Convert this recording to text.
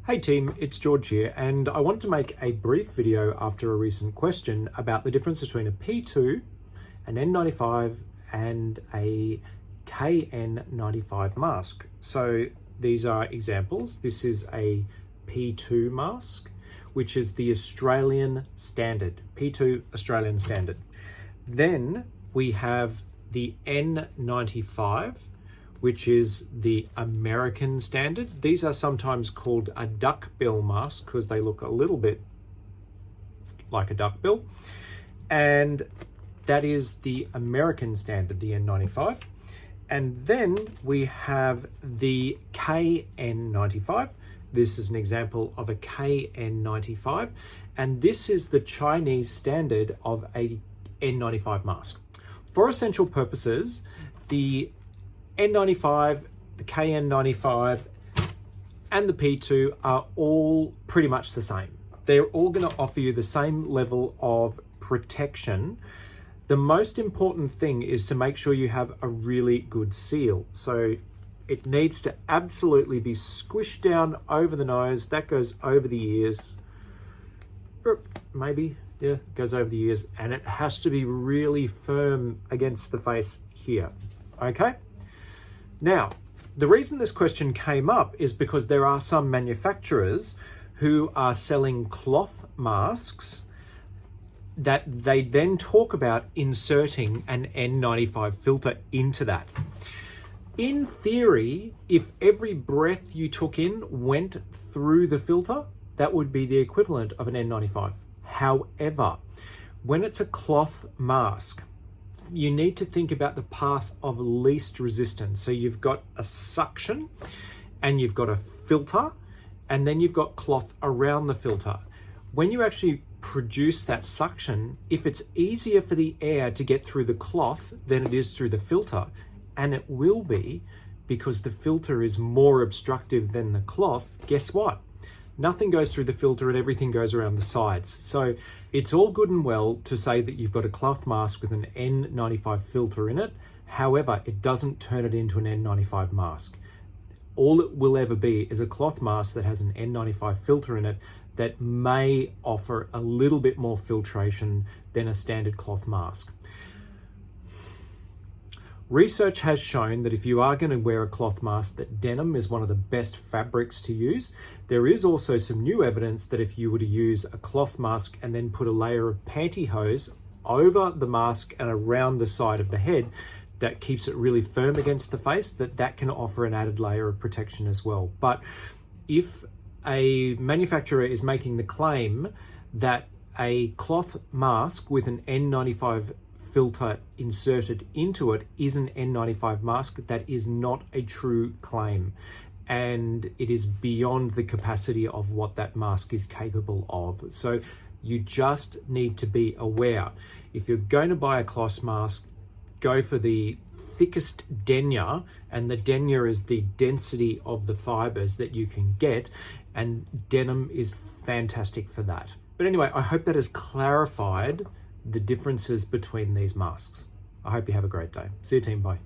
Hey team, it's George here, and I wanted to make a brief video after a recent question about the difference between a P2, an N95, and a KN95 mask. So these are examples. This is a P2 mask, which is the Australian standard, P2 Australian standard. Then we have the N95, which is the American standard. These are sometimes called a duckbill mask because they look a little bit like a duckbill. And that is the American standard, the N95. And then we have the KN95. This is an example of a KN95. And this is the Chinese standard of a N95 mask. For essential purposes, the N95, the KN95, and the P2 are all pretty much the same. They're all going to offer you the same level of protection. The most important thing is to make sure you have a really good seal. So it needs to absolutely be squished down over the nose. That goes over the ears. Maybe, yeah, goes over the ears. And it has to be really firm against the face here. Okay? Now, the reason this question came up is because there are some manufacturers who are selling cloth masks that they then talk about inserting an N95 filter into that. In theory, if every breath you took in went through the filter, that would be the equivalent of an N95. However, when it's a cloth mask, you need to think about the path of least resistance. So you've got a suction and you've got a filter, and then you've got cloth around the filter. When you actually produce that suction, if it's easier for the air to get through the cloth than it is through the filter, and it will be because the filter is more obstructive than the cloth, guess what? Nothing goes through the filter and everything goes around the sides. So it's all good and well to say that you've got a cloth mask with an N95 filter in it. However, it doesn't turn it into an N95 mask. All it will ever be is a cloth mask that has an N95 filter in it that may offer a little bit more filtration than a standard cloth mask. Research has shown that if you are going to wear a cloth mask, that denim is one of the best fabrics to use. There is also some new evidence that if you were to use a cloth mask and then put a layer of pantyhose over the mask and around the side of the head, that keeps it really firm against the face, that can offer an added layer of protection as well. But if a manufacturer is making the claim that a cloth mask with an N95 filter inserted into it is an N95 mask, that is not a true claim, and it is beyond the capacity of what that mask is capable of. So you just need to be aware. If you're going to buy a cloth mask, go for the thickest denier, and the denier is the density of the fibers that you can get, and denim is fantastic for that. But anyway, I hope that has clarified the differences between these masks. I hope you have a great day. See you team, bye.